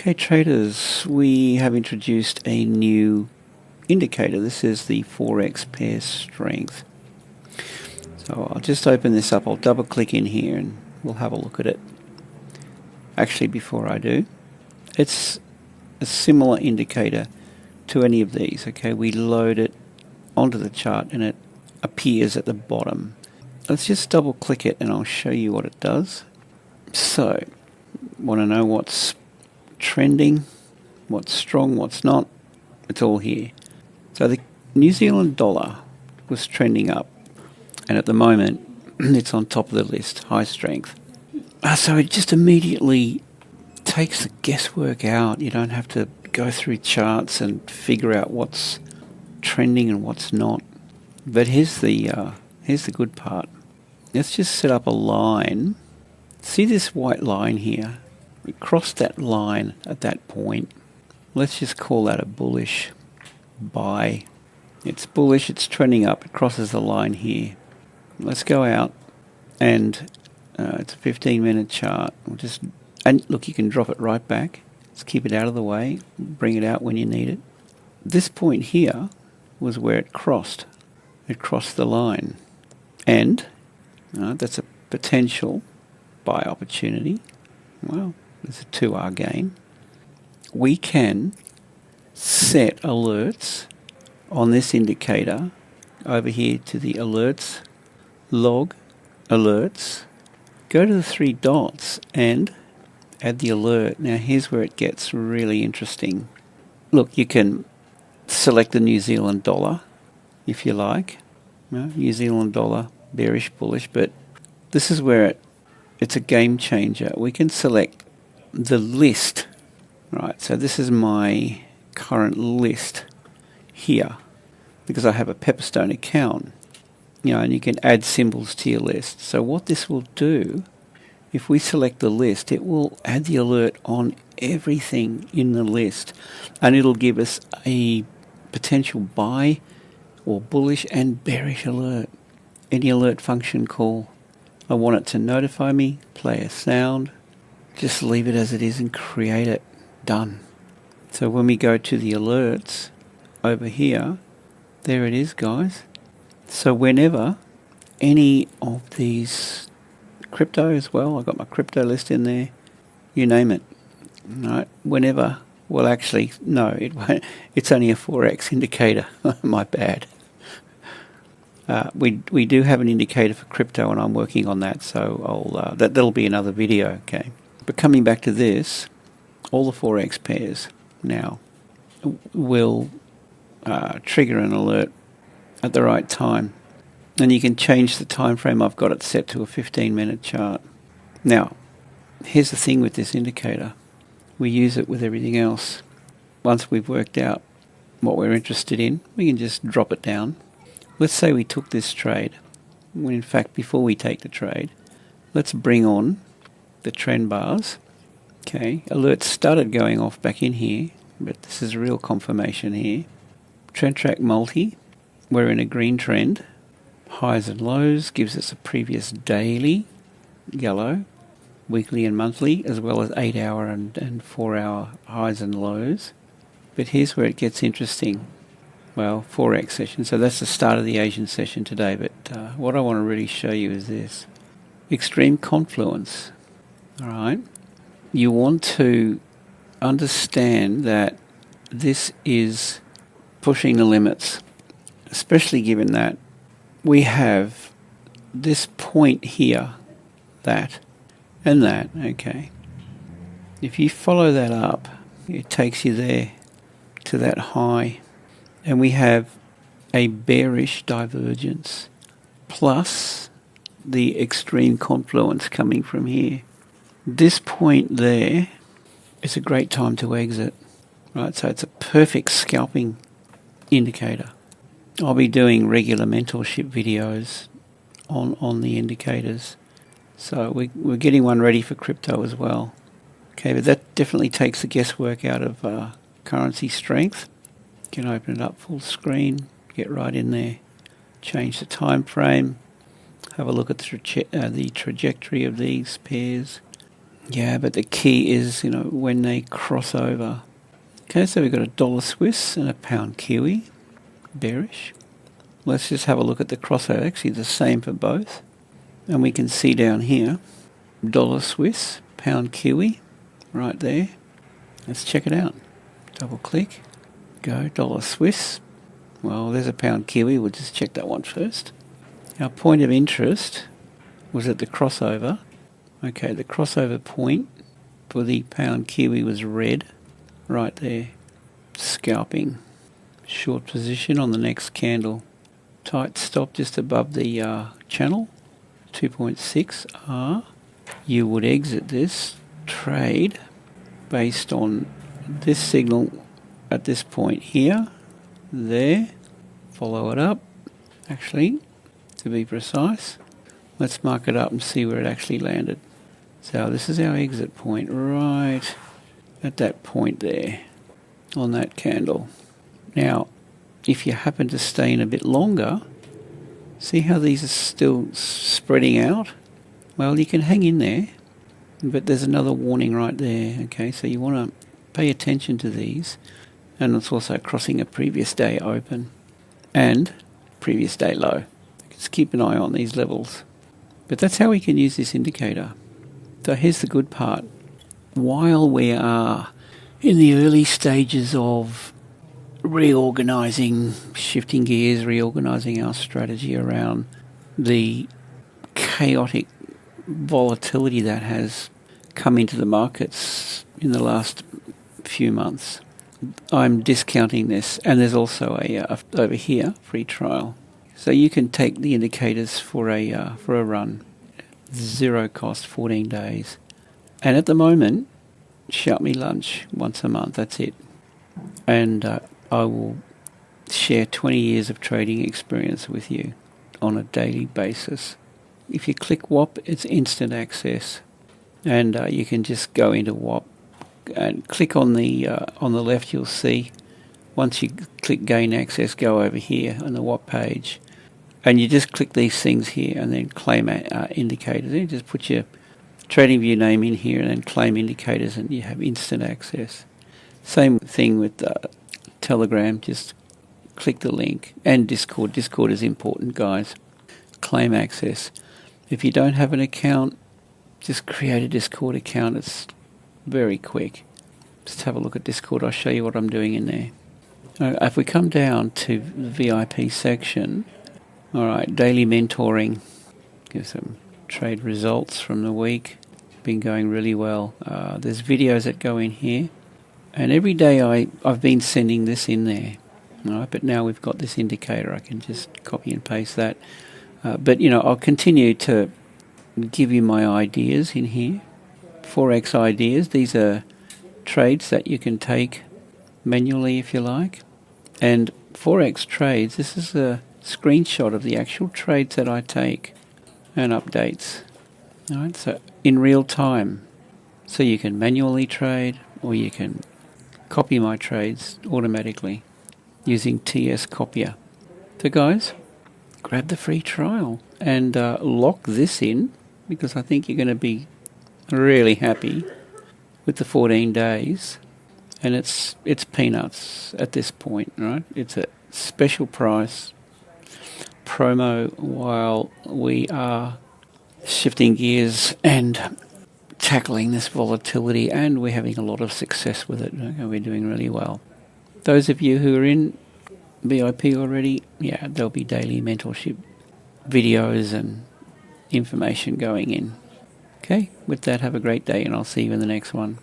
Okay, traders, we have introduced a new indicator. This is the Forex pair strength. So I'll just open this up. I'll double click in here and we'll have a look at it. Actually, before I do, it's a similar indicator to any of these. Okay, we load it onto the chart and it appears at the bottom. Let's just double click it and I'll show you what it does. So, want to know what's trending, what's strong, what's not? It's all here. So the New Zealand dollar was trending up, and at the moment it's on top of the list, high strength. So it just immediately takes the guesswork out. You don't have to go through charts and figure out what's trending and what's not. But here's the good part. Let's just set up a line. See this white line here? We crossed that line at that point. Let's just call that a bullish buy. It's bullish, it's trending up, it crosses the line here. Let's go out and it's a 15-minute chart. And look, you can drop it right back. Let's keep it out of the way, bring it out when you need it. This point here was where it crossed. It crossed the line. And that's a potential buy opportunity. Well, there's a 2R gain. We can set alerts on this indicator over here to the alerts, log alerts, go to the three dots and add the alert. Now here's where it gets really interesting. Look, you can select the New Zealand dollar if you like. New Zealand dollar, bearish, bullish, but this is where it's a game changer. We can select the list, right? So this is my current list here because I have a Pepperstone account, and you can add symbols to your list. So what this will do, if we select the list, it will add the alert on everything in the list, and it'll give us a potential buy or bullish and bearish alert. Any alert function call. I want it to notify me, play a sound, just leave it as it is and create it. Done. So when we go to the alerts over here, there it is, guys. So whenever any of these crypto as well, I've got my crypto list in there, you name it. Right? Whenever, well actually, no, it won't. It's only a Forex indicator. My bad. We do have an indicator for crypto, and I'm working on that, so that'll be another video, okay? But coming back to this, all the Forex pairs now will trigger an alert at the right time, and you can change the time frame. I've got it set to a 15-minute chart. Now, here's the thing with this indicator: we use it with everything else. Once we've worked out what we're interested in, we can just drop it down. Let's say we took this trade. When in fact, before we take the trade, let's bring on the trend bars. Okay, alerts started going off back in here, but this is real confirmation here. Trend track multi, we're in a green trend. Highs and lows gives us a previous daily, yellow, weekly and monthly, as well as 8-hour and 4-hour highs and lows. But here's where it gets interesting. Well, Forex session. So that's the start of the Asian session today. But what I want to really show you is this. Extreme confluence. All right. You want to understand that this is pushing the limits, especially given that we have this point here, that, and that. Okay. If you follow that up, it takes you there to that high. And we have a bearish divergence plus the extreme confluence coming from here. This point there is a great time to exit, right? So it's a perfect scalping indicator. I'll be doing regular mentorship videos on the indicators. So we're getting one ready for crypto as well. Okay, but that definitely takes the guesswork out of currency strength. You can open it up full screen, get right in there, change the time frame, have a look at the trajectory of these pairs. Yeah, but the key is, when they cross over. Okay, so we've got a dollar Swiss and a pound Kiwi, bearish. Let's just have a look at the crossover. Actually, the same for both. And we can see down here, dollar Swiss, pound Kiwi, right there. Let's check it out. Double click, go, dollar Swiss. Well, there's a pound Kiwi. We'll just check that one first. Our point of interest was at the crossover. Okay, the crossover point for the pound Kiwi was red, right there. Scalping. Short position on the next candle. Tight stop just above the channel, 2.6 R. You would exit this trade based on this signal at this point here, there, follow it up. Actually, to be precise, let's mark it up and see where it actually landed. So this is our exit point right at that point there on that candle. Now, if you happen to stay in a bit longer, see how these are still spreading out? Well, you can hang in there, but there's another warning right there. Okay, so you want to pay attention to these, and it's also crossing a previous day open and previous day low. Just keep an eye on these levels. But that's how we can use this indicator. So here's the good part. While we are in the early stages of reorganizing, shifting gears, reorganizing our strategy around the chaotic volatility that has come into the markets in the last few months, I'm discounting this, and there's also a over here free trial, so you can take the indicators for a run, zero cost, 14 days, and at the moment, shout me lunch once a month. That's it, and I will share 20 years of trading experience with you on a daily basis. If you click WAP, it's instant access, and you can just go into WAP and click on the left. You'll see, once you click gain access, go over here on the WAP page, and you just click these things here and then claim indicators. You just put your TradingView name in here and then claim indicators, and you have instant access. Same thing with Telegram. Just click the link, and Discord. Discord is important, guys. Claim access. If you don't have an account, just create a Discord account. It's very quick. Just have a look at Discord. I'll show you what I'm doing in there. If we come down to the VIP section, all right, daily mentoring. Give some trade results from the week. Been going really well. There's videos that go in here, and every day I've been sending this in there. All right, but now we've got this indicator. I can just copy and paste that. But I'll continue to give you my ideas in here. Forex ideas. These are trades that you can take manually if you like. And Forex trades, this is a screenshot of the actual trades that I take and updates. All right, so in real time. So you can manually trade, or you can copy my trades automatically using TS Copier. So guys, grab the free trial and lock this in, because I think you're going to be really happy with the 14 days, and it's peanuts at this point, right? It's a special price promo while we are shifting gears and tackling this volatility, and we're having a lot of success with it. Okay? We're doing really well. Those of you who are in VIP already, yeah, there'll be daily mentorship videos and information going in. Okay, with that, have a great day, and I'll see you in the next one.